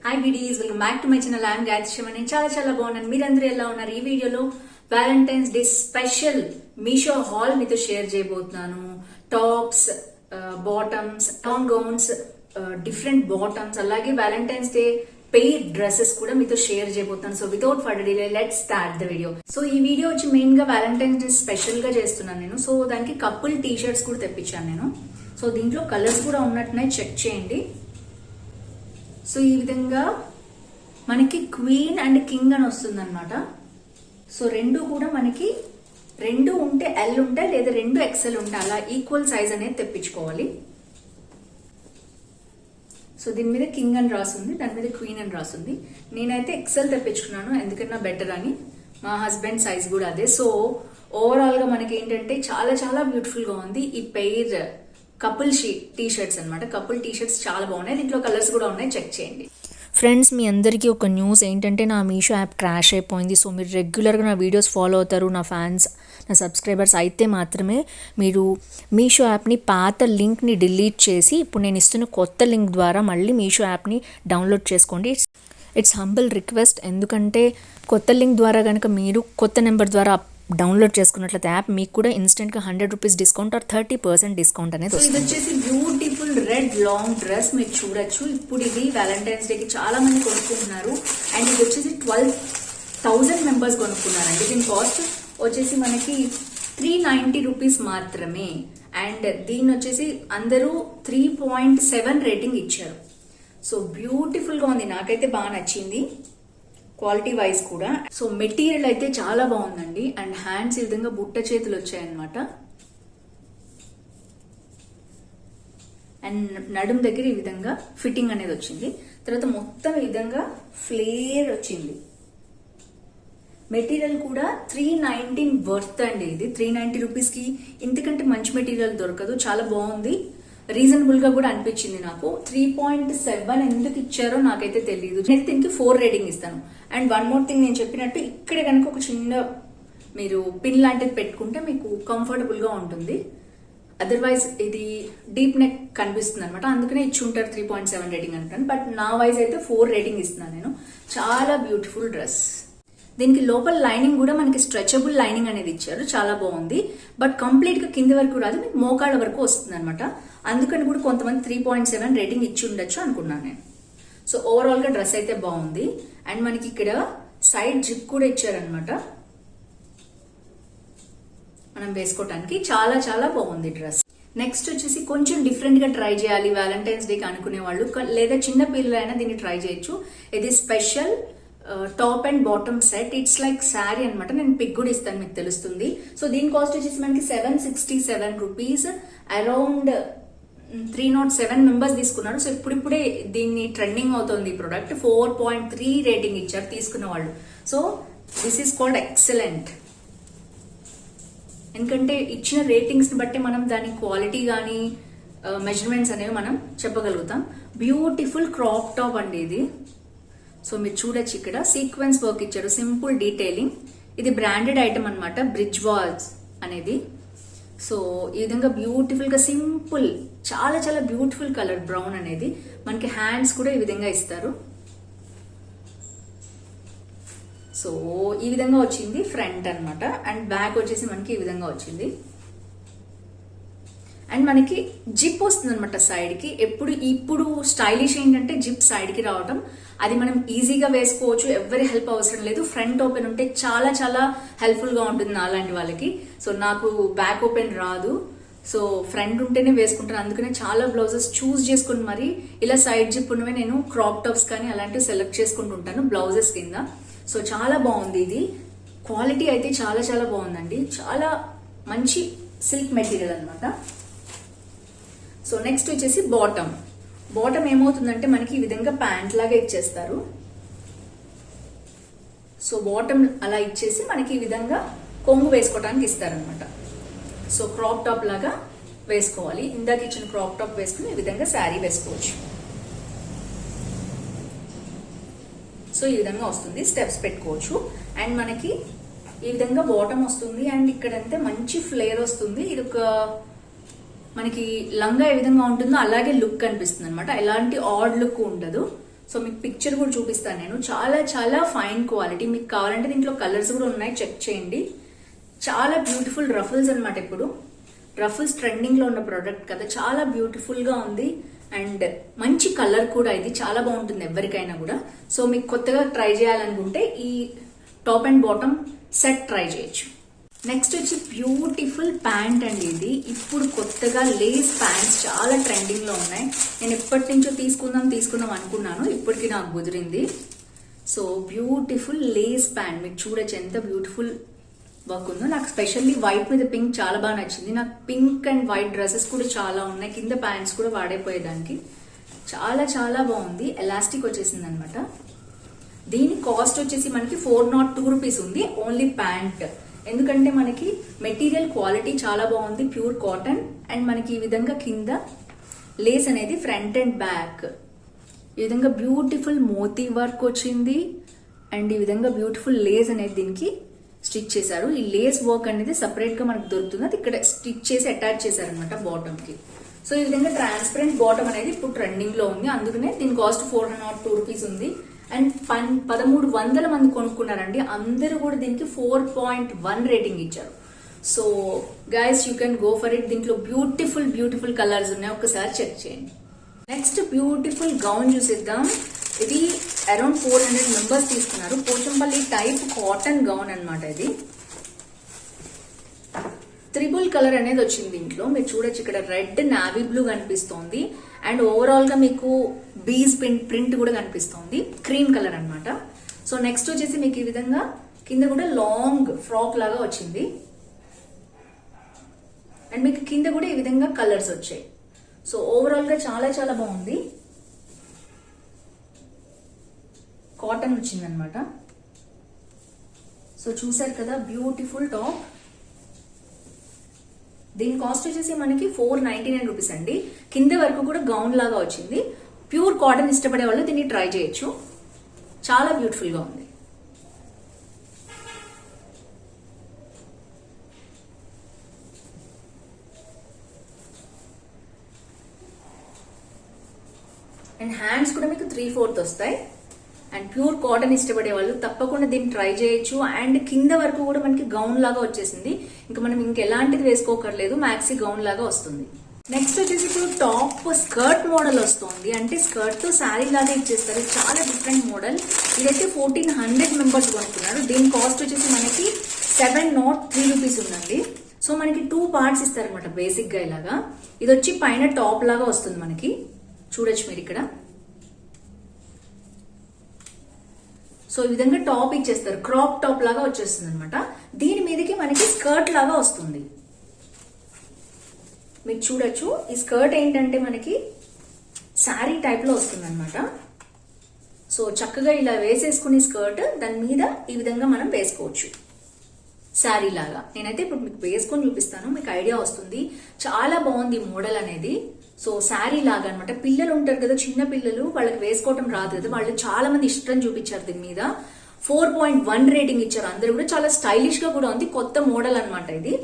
Hi beedis, welcome back to my channel. I'm Gayatri. నేను చాలా బాగున్నాను. మీరందరూ ఎలా ఉన్నారు? ఈ వీడియోలో Valentine's day special Meesho hall మీతో షేర్ చేయబోతున్నాను. Tops, bottoms, long gowns, different bottoms, అలాగే వ్యాలంటైన్స్ డే పెయిర్ డ్రెస్సెస్ కూడా మీతో షేర్ చేయబోతున్నాను. So without further delay let's start the video. So ఈ వీడియో వచ్చి మెయిన్ గా వ్యాలంటైన్స్ డే స్పెషల్ గా చేస్తున్నాను నేను. సో దానికి కపుల్ టీ షర్ట్స్ కూడా తెప్పించాను నేను. సో దీంట్లో కలర్స్ కూడా ఉన్నట్టున్నాయి, చెక్ చేయండి. సో ఈ విధంగా మనకి క్వీన్ అండ్ కింగ్ అని వస్తుంది అనమాట. సో రెండు కూడా మనకి రెండు ఉంటే ఎల్ ఉంటాయి, లేదా రెండు ఎక్సెల్ ఉంటాయి, అలా ఈక్వల్ సైజ్ అనేది తెప్పించుకోవాలి. సో దీని మీద కింగ్ అని రాస్తుంది, దాని మీద క్వీన్ అని రాస్తుంది. నేనైతే ఎక్సెల్ తెప్పించుకున్నాను, ఎందుకన్నా బెటర్ అని. మా హస్బెండ్ సైజ్ కూడా అదే. సో ఓవరాల్ గా మనకి ఏంటంటే చాలా బ్యూటిఫుల్ గా ఉంది ఈ పెయిర్ కపుల్ టీ షర్ట్స్ అనమాట. కపుల్ టీ షర్ట్స్ చాలా బాగున్నాయి. దీంట్లో కలర్స్ కూడా ఉన్నాయి, చెక్ చేయండి. ఫ్రెండ్స్, మీ అందరికీ ఒక న్యూస్ ఏంటంటే నా మీషో యాప్ క్రాష్ అయిపోయింది. సో మీరు రెగ్యులర్గా నా వీడియోస్ ఫాలో అవుతారు, నా ఫ్యాన్స్, నా సబ్స్క్రైబర్స్ అయితే మాత్రమే మీరు మీషో యాప్ని పాత లింక్ని డిలీట్ చేసి ఇప్పుడు నేను ఇస్తున్న కొత్త లింక్ ద్వారా మళ్ళీ మీషో యాప్ని డౌన్లోడ్ చేసుకోండి. It's humble request. ఎందుకంటే కొత్త లింక్ ద్వారా కనుక మీరు కొత్త నెంబర్ ద్వారా డౌన్లోడ్ చేసుకున్నట్లయితే యాప్ మీకు కూడా ఇన్స్టెంట్గా 100 రూపీస్ డిస్కౌంట్ ఆర్ 30% డిస్కౌంట్ అనేది వస్తుంది. ఇది వచ్చేసి బ్యూటిఫుల్ రెడ్ లాంగ్ డ్రెస్ మీరు చూడొచ్చు. ఇప్పుడు ఇది వ్యాలంటైన్స్ డేకి చాలా మంది కొనుక్కుంటున్నారు. అండ్ ఇది వచ్చేసి 12,000 మెంబర్స్ కొనుక్కున్నారండి. దీని కాస్ట్ వచ్చేసి మనకి 390 రూపీస్ మాత్రమే. అండ్ దీన్ని వచ్చేసి అందరూ 3.7 రేటింగ్ ఇచ్చారు. సో బ్యూటిఫుల్ గా ఉంది, నాకైతే బాగా నచ్చింది క్వాలిటీ వైజ్ కూడా. సో మెటీరియల్ అయితే చాలా బాగుందండి. అండ్ హ్యాండ్స్ ఈ విధంగా బుట్ట చేతులు వచ్చాయన్నమాట. అండ్ నడుం దగ్గర ఈ విధంగా ఫిట్టింగ్ అనేది వచ్చింది. తర్వాత మొత్తం ఈ విధంగా ఫ్లేర్ వచ్చింది. మెటీరియల్ కూడా 319 వర్త్ అండి. ఇది 390 రూపీస్ కి ఇంతకంటే మంచి మెటీరియల్ దొరకదు. చాలా బాగుంది, రీజనబుల్ గా కూడా అనిపించింది నాకు. 3.7 ఎందుకు ఇచ్చారో నాకైతే తెలియదు. నేను దీనికి 4 రేటింగ్ ఇస్తాను. అండ్ వన్ మోర్ థింగ్, నేను చెప్పినట్టు ఇక్కడ కనుక ఒక చిన్న మీరు పిన్ లాంటిది పెట్టుకుంటే మీకు కంఫర్టబుల్ గా ఉంటుంది. అదర్వైజ్ ఇది డీప్ నెక్ కనిపిస్తుంది అనమాట, అందుకనే ఇచ్చి ఉంటారు 3.7 రేటింగ్ అంటాను. బట్ నా వైజ్ అయితే 4 రేటింగ్ ఇస్తున్నాను నేను. చాలా బ్యూటిఫుల్ డ్రెస్. దీనికి లోపల లైనింగ్ కూడా మనకి స్ట్రెచబుల్ లైనింగ్ అనేది ఇచ్చారు, చాలా బాగుంది. బట్ కంప్లీట్ గా కింది వరకు రాదు, మీకు మోకాళ్ళ వరకు వస్తుంది అనమాట. అందుకని కూడా కొంతమంది 3.7 రేటింగ్ ఇచ్చి ఉండొచ్చు అనుకున్నాను నేను. సో ఓవరాల్ గా డ్రెస్ అయితే బాగుంది. అండ్ మనకి ఇక్కడ సైడ్ జిప్ కూడా ఇచ్చారనమాట మనం వేసుకోవటానికి. చాలా బాగుంది డ్రెస్. నెక్స్ట్ వచ్చేసి కొంచెం డిఫరెంట్ గా ట్రై చేయాలి వ్యాలంటైన్స్ డేకి అనుకునే వాళ్ళు, లేదా చిన్న పిల్లలైనా దీన్ని ట్రై చేయొచ్చు. ఇది special top and bottom set. It's like sari అనమాట. నేను పిక్ కూడా ఇస్తాను, మీకు తెలుస్తుంది. సో దీని కాస్ట్ వచ్చేసి మనకి 767 రూపీస్. అరౌండ్ 307 మెంబర్స్ తీసుకున్నారు. సో ఇప్పుడిప్పుడే దీన్ని ట్రెండింగ్ అవుతుంది ఈ ప్రొడక్ట్. 4.3 రేటింగ్ ఇచ్చారు తీసుకున్న వాళ్ళు. So this is called excellent. ఎందుకంటే ఇచ్చిన రేటింగ్స్ ని బట్టి మనం దాని క్వాలిటీ కానీ మెజర్మెంట్స్ అనేవి మనం చెప్పగలుగుతాం. బ్యూటిఫుల్ క్రాప్ టాప్ అండి ఇది. సో మీరు చూడొచ్చు, ఇక్కడ సీక్వెన్స్ వర్క్ ఇచ్చారు, సింపుల్ డీటెయిలింగ్. ఇది బ్రాండెడ్ ఐటమ్ అనమాట, బ్రిడ్జ్ వాల్స్ అనేది. సో ఈ విధంగా బ్యూటిఫుల్ గా సింపుల్, చాలా బ్యూటిఫుల్ కలర్ బ్రౌన్ అనేది. మనకి హ్యాండ్స్ కూడా ఈ విధంగా ఇస్తారు. సో ఈ విధంగా వచ్చింది ఫ్రంట్ అన్నమాట. అండ్ బ్యాక్ వచ్చేసి మనకి ఈ విధంగా వచ్చింది. అండ్ మనకి జిప్ వస్తుంది అనమాట సైడ్ కి. ఇప్పుడు స్టైలిష్ ఏంటంటే జిప్ సైడ్ కి రావటం. అది మనం ఈజీగా వేసుకోవచ్చు, ఎవరి హెల్ప్ అవసరం లేదు. ఫ్రంట్ ఓపెన్ ఉంటే చాలా హెల్ప్ఫుల్ గా ఉంటుంది నాలాంటి వాళ్ళకి. సో నాకు బ్యాక్ ఓపెన్ రాదు, సో ఫ్రంట్ ఉంటేనే వేసుకుంటాను. అందుకనే చాలా బ్లౌజెస్ చూస్ చేసుకుని మరి ఇలా సైడ్ జిప్ ఉన్నవే నేను క్రాప్ టాప్స్ కానీ అలాంటివి సెలెక్ట్ చేసుకుంటూ ఉంటాను బ్లౌజెస్ కింద. సో చాలా బాగుంది ఇది. క్వాలిటీ అయితే చాలా బాగుందండి. చాలా మంచి సిల్క్ మెటీరియల్ అనమాట. సో నెక్స్ట్ వచ్చేసి బాటమ్ ఏమవుతుందంటే మనకి ఈ విధంగా ప్యాంట్ లాగా ఇచ్చేస్తారు. సో బాటమ్ అలా ఇచ్చేసి మనకి ఈ విధంగా కొంగు వేసుకోవడానికి ఇస్తారనమాట. సో క్రాప్ టాప్ లాగా వేసుకోవాలి. ఇందాక ఇచ్చిన క్రాప్ టాప్ వేసుకుని ఈ విధంగా శారీ వేసుకోవచ్చు. సో ఈ విధంగా వస్తుంది, స్టెప్స్ పెట్టుకోవచ్చు. అండ్ మనకి ఈ విధంగా బాటమ్ వస్తుంది. అండ్ ఇక్కడంతే మంచి ఫ్లేర్ వస్తుంది. ఇది ఒక మనకి లంగా ఏ విధంగా ఉంటుందో అలాగే లుక్ కనిపిస్తుంది అనమాట. ఎలాంటి ఆడ్ లుక్ ఉండదు. సో మీకు పిక్చర్ కూడా చూపిస్తాను నేను. చాలా చాలా ఫైన్ క్వాలిటీ. మీకు కావాలంటే దీంట్లో కలర్స్ కూడా ఉన్నాయి, చెక్ చేయండి. చాలా బ్యూటిఫుల్ రఫుల్స్ అనమాట. ఇప్పుడు రఫుల్స్ ట్రెండింగ్ లో ఉన్న ప్రోడక్ట్ కదా, చాలా బ్యూటిఫుల్ గా ఉంది అండ్ మంచి కలర్ కూడా. ఇది చాలా బాగుంటుంది ఎవరికైనా కూడా. సో మీకు కొత్తగా ట్రై చేయాలనుకుంటే ఈ top and bottom set try చేయొచ్చు. నెక్స్ట్ వచ్చి బ్యూటిఫుల్ ప్యాంట్ అండి. ఇది ఇప్పుడు కొత్తగా లేస్ ప్యాంట్స్ చాలా ట్రెండింగ్ లో ఉన్నాయి. నేను ఎప్పటి నుంచో తీసుకుందాం అనుకున్నాను, ఇప్పటికి నాకు కుదిరింది. సో బ్యూటిఫుల్ లేస్ ప్యాంట్ మీకు చూడొచ్చు ఎంత బ్యూటిఫుల్ వర్క్ ఉందో. నాకు స్పెషల్లీ వైట్ మీద పింక్ చాలా బాగా నచ్చింది. నాకు పింక్ అండ్ వైట్ డ్రెస్సెస్ కూడా చాలా ఉన్నాయి, కింద ప్యాంట్స్ కూడా వాడైపోయేదానికి. చాలా చాలా బాగుంది. ఎలాస్టిక్ వచ్చేసింది అనమాట. దీని కాస్ట్ వచ్చేసి మనకి 402 రూపీస్ ఉంది ఓన్లీ ప్యాంట్. ఎందుకంటే మనకి మెటీరియల్ క్వాలిటీ చాలా బాగుంది, ప్యూర్ కాటన్. అండ్ మనకి ఈ విధంగా కింద లేస్ అనేది ఫ్రంట్ అండ్ బ్యాక్ ఈ విధంగా బ్యూటిఫుల్ మోతీ వర్క్ వచ్చింది. అండ్ ఈ విధంగా బ్యూటిఫుల్ లేస్ అనేది దీనికి స్టిచ్ చేశారు. ఈ లేస్ వర్క్ అనేది సపరేట్ గా మనకు దొరుకుతుంది, అది ఇక్కడ స్టిచ్ చేసి అటాచ్ చేశారనమాట బాటమ్ కి. సో ఈ విధంగా ట్రాన్స్పరెంట్ బాటమ్ అనేది ఇప్పుడు ట్రెండింగ్ లో ఉంది, అందుకనే దీని కాస్ట్ 402 రూపీస్ ఉంది. అండ్ 1300 మంది కొనుక్కున్నారండి. అందరూ కూడా దీనికి 4.1 రేటింగ్ ఇచ్చారు. So guys you can go for it. దీంట్లో బ్యూటిఫుల్ బ్యూటిఫుల్ కలర్స్ ఉన్నాయి, ఒకసారి చెక్ చేయండి. నెక్స్ట్ బ్యూటిఫుల్ గౌన్ చూసిద్దాం. ఇది అరౌండ్ 400 మెంబర్స్ తీసుకున్నారు. పోచంపల్లి టైప్ కాటన్ గౌన్ అనమాట. ఇది త్రిబుల్ కలర్ అనేది వచ్చింది దీంట్లో. మీరు చూడొచ్చు ఇక్కడ రెడ్ నావీ బ్లూ కనిపిస్తోంది. అండ్ ఓవరాల్ గా మీకు బీజ్ ప్రింట్ కూడా కనిపిస్తోంది, క్రీమ్ కలర్ అన్నమాట. సో నెక్స్ట్ వచ్చేసి మీకు ఈ విధంగా కింద కూడా లాంగ్ ఫ్రాక్ లాగా వచ్చింది. అండ్ మీకు కింద కూడా ఈ విధంగా కలర్స్ వచ్చాయి. సో ఓవరాల్ గా చాలా చాలా బాగుంది. కాటన్ వచ్చింది అనమాట. సో చూసారు కదా బ్యూటిఫుల్ టాప్. దీని కాస్ట్ వచ్చేసి మనకి 499 రూపీస్ అండి. కింద వరకు కూడా గౌన్ లాగా వచ్చింది. ప్యూర్ కాటన్ ఇష్టపడే వాళ్ళు దీన్ని ట్రై చేయొచ్చు, చాలా బ్యూటిఫుల్ గా ఉంది. అండ్ హ్యాండ్స్ కూడా మీకు 3/4 వస్తాయి. అండ్ ప్యూర్ కాటన్ ఇష్టపడే వాళ్ళు తప్పకుండా దీన్ని ట్రై చేయొచ్చు. అండ్ కింద వరకు కూడా మనకి గౌన్ లాగా వచ్చేసింది, ఇంకా మనం ఇంకెలాంటిది వేసుకోకర్లేదు, మ్యాక్సీ గౌన్ లాగా వస్తుంది. నెక్స్ట్ వచ్చేసి ఇప్పుడు టాప్ స్కర్ట్ మోడల్ వస్తుంది. అంటే స్కర్ట్ తో శారీ లాగా ఇచ్చేస్తారు, చాలా డిఫరెంట్ మోడల్. ఇదైతే 1400 మెంబర్స్ కొనుక్కున్నారు. దీని కాస్ట్ వచ్చేసి మనకి 703 రూపీస్ ఉందండి. సో మనకి 2 పార్ట్స్ ఇస్తారనమాట బేసిక్ గా ఇలాగా. ఇది వచ్చి పైన టాప్ లాగా వస్తుంది మనకి, చూడొచ్చు మీరు ఇక్కడ. సో ఈ విధంగా టాప్ ఇచ్చేస్తారు, క్రాప్ టాప్ లాగా వచ్చేస్తుంది అనమాట. దీని మీదకి మనకి స్కర్ట్ లాగా వస్తుంది. మీరు చూడొచ్చు ఈ స్కర్ట్ ఏంటంటే మనకి శారీ టైప్ లో వస్తుంది అనమాట. సో చక్కగా ఇలా వేసేసుకుని స్కర్ట్ దాని మీద ఈ విధంగా మనం వేసుకోవచ్చు శారీ లాగా. నేనైతే ఇప్పుడు మీకు వేసుకొని చూపిస్తాను, మీకు ఐడియా వస్తుంది. చాలా బాగుంది మోడల్ అనేది. సో శారీ లాగా అనమాట. పిల్లలు ఉంటారు కదా, చిన్న పిల్లలు, వాళ్ళకి వేసుకోవటం రాదు కదా, వాళ్ళు చాలా మంది ఇష్టం చూపించారు దీని మీద. 4.1 రేటింగ్ ఇచ్చారు. అందరూ కూడా చాలా స్టైలిష్ గా కూడా ఉంది, కొత్త మోడల్ అనమాట. ఇది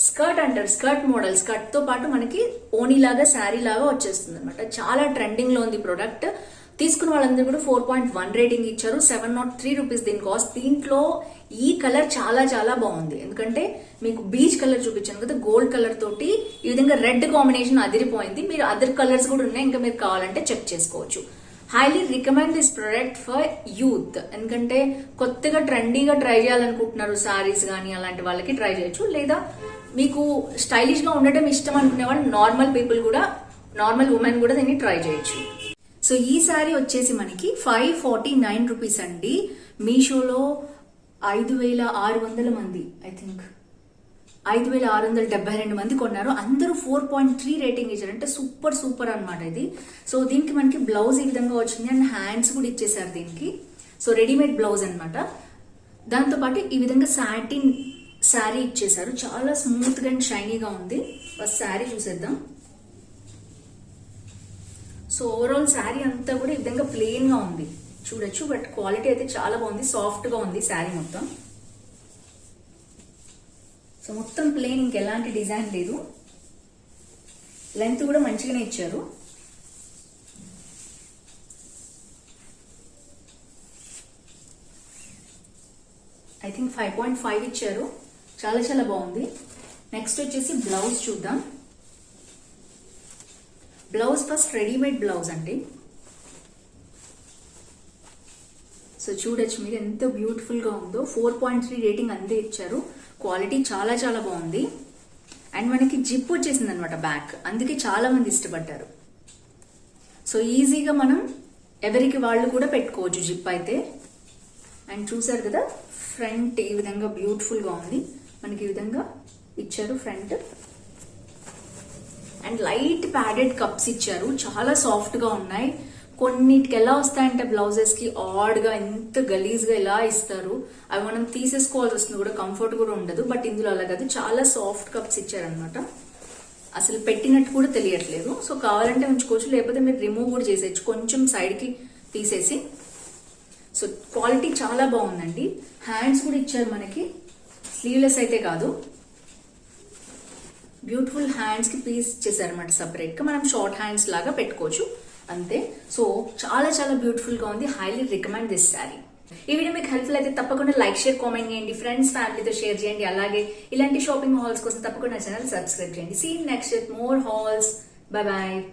స్కర్ట్ అంటారు, స్కర్ట్ మోడల్. స్కర్ట్ తో పాటు మనకి ఓనీ లాగా శారీ లాగా వచ్చేస్తుంది అనమాట. చాలా ట్రెండింగ్ లో ఉంది ప్రోడక్ట్. తీసుకున్న వాళ్ళందరూ కూడా 4.1 రేటింగ్ ఇచ్చారు. 703 రూపీస్ దీని కాస్ట్. దీంట్లో ఈ కలర్ చాలా చాలా బాగుంది, ఎందుకంటే మీకు బీచ్ కలర్ చూపించాను కదా, గోల్డ్ కలర్ తోటి ఈ విధంగా రెడ్ కాంబినేషన్ అదిరిపోయింది. మీరు అదర్ కలర్స్ కూడా ఉన్నాయి, ఇంకా మీరు కావాలంటే చెక్ చేసుకోవచ్చు. Highly recommend this product for youth. ఎందుకంటే కొత్తగా ట్రెండీగా ట్రై చేయాలనుకుంటున్నారు సారీస్ కానీ, అలాంటి వాళ్ళకి ట్రై చేయొచ్చు. లేదా మీకు స్టైలిష్ గా ఉండటం ఇష్టం అనుకునే వాళ్ళు, నార్మల్ పీపుల్ కూడా, నార్మల్ ఉమెన్ కూడా దీన్ని ట్రై చేయొచ్చు. సో ఈ సారీ వచ్చేసి మనకి 549 రూపీస్ అండి. మీషోలో 5600 మంది, ఐ థింక్ 5672 మంది కొన్నారు. అందరూ 4.3 రేటింగ్ ఇచ్చారు. అంటే సూపర్ సూపర్ అనమాట ఇది. సో దీనికి మనకి బ్లౌజ్ ఈ విధంగా వచ్చింది అండ్ హ్యాండ్స్ కూడా ఇచ్చేసారు దీనికి. సో రెడీమేడ్ బ్లౌజ్ అనమాట. దాంతో పాటు ఈ విధంగా సాటిన్ శారీ ఇచ్చేసారు, చాలా స్మూత్ గా అండ్ షైనీగా ఉంది. ఫస్ట్ శారీ చూసేద్దాం. సో ఓవరాల్ శారీ అంతా కూడా ఈ విధంగా ప్లెయిన్ గా ఉంది, చూడొచ్చు. బట్ క్వాలిటీ అయితే చాలా బాగుంది, సాఫ్ట్ గా ఉంది శారీ మొత్తం. సో మొత్తం ప్లెయిన్, ఇంకెలాంటి డిజైన్ లేదు. లెంత్ కూడా మంచిగానే ఇచ్చారు. ఐ థింక్ 5.5 ఇచ్చారు. చాలా చాలా బాగుంది. నెక్స్ట్ వచ్చేసి బ్లౌజ్ చూద్దాం. బ్లౌజ్ ఫస్ట్ రెడీమేడ్ బ్లౌజ్ అండి. సో చూడొచ్చు మీరు ఎంత బ్యూటిఫుల్ గా ఉందో. 4.3 రేటింగ్ అంతే ఇచ్చారు. క్వాలిటీ చాలా చాలా బాగుంది. అండ్ మనకి జిప్ వచ్చేసింది అనమాట బ్యాక్, అందుకే చాలా మంది ఇష్టపడ్డారు. సో ఈజీగా మనం ఎవరికి వాళ్ళు కూడా పెట్టుకోవచ్చు జిప్ అయితే. అండ్ చూసారు కదా ఫ్రంట్ ఈ విధంగా బ్యూటిఫుల్ గా ఉంది. మనకి ఈ విధంగా ఇచ్చారు front. And light padded cups ఇచ్చారు, చాలా సాఫ్ట్ గా ఉన్నాయి. కొన్నిటికి ఎలా వస్తాయంటే బ్లౌజెస్ కి ఆడ్ గా ఎంత గలీజ్ గా ఇలా ఇస్తారు, అవి మనం తీసేసుకోవాల్సి వస్తుంది కూడా, కంఫర్ట్ కూడా ఉండదు. బట్ ఇందులో అలా కాదు, చాలా సాఫ్ట్ కప్స్ ఇచ్చారనమాట. అసలు పెట్టినట్టు కూడా తెలియట్లేదు. సో కావాలంటే ఉంచుకోవచ్చు, లేకపోతే మీరు రిమూవ్ కూడా చేసేయచ్చు కొంచెం సైడ్ కి తీసేసి. సో క్వాలిటీ చాలా బాగుందండి. హ్యాండ్స్ కూడా ఇచ్చారు మనకి, స్లీవ్లెస్ అయితే కాదు. బ్యూటిఫుల్ హ్యాండ్స్ కి పీస్ ఇచ్చేసారనమాట సపరేట్ గా, మనం షార్ట్ హ్యాండ్స్ లాగా పెట్టుకోవచ్చు అంతే. సో చాలా చాలా బ్యూటిఫుల్ గా ఉంది. Highly recommend this sari. ఈ వీడియో మీకు హెల్ప్ఫుల్ అయితే తప్పకుండా లైక్, షేర్, కామెంట్ చేయండి. ఫ్రెండ్స్, ఫ్యామిలీతో షేర్ చేయండి. అలాగే ఇలాంటి షాపింగ్ హాల్స్ కోసం తప్పకుండా ఛానల్ సబ్స్క్రైబ్ చేయండి. See next with more hauls. Bye bye.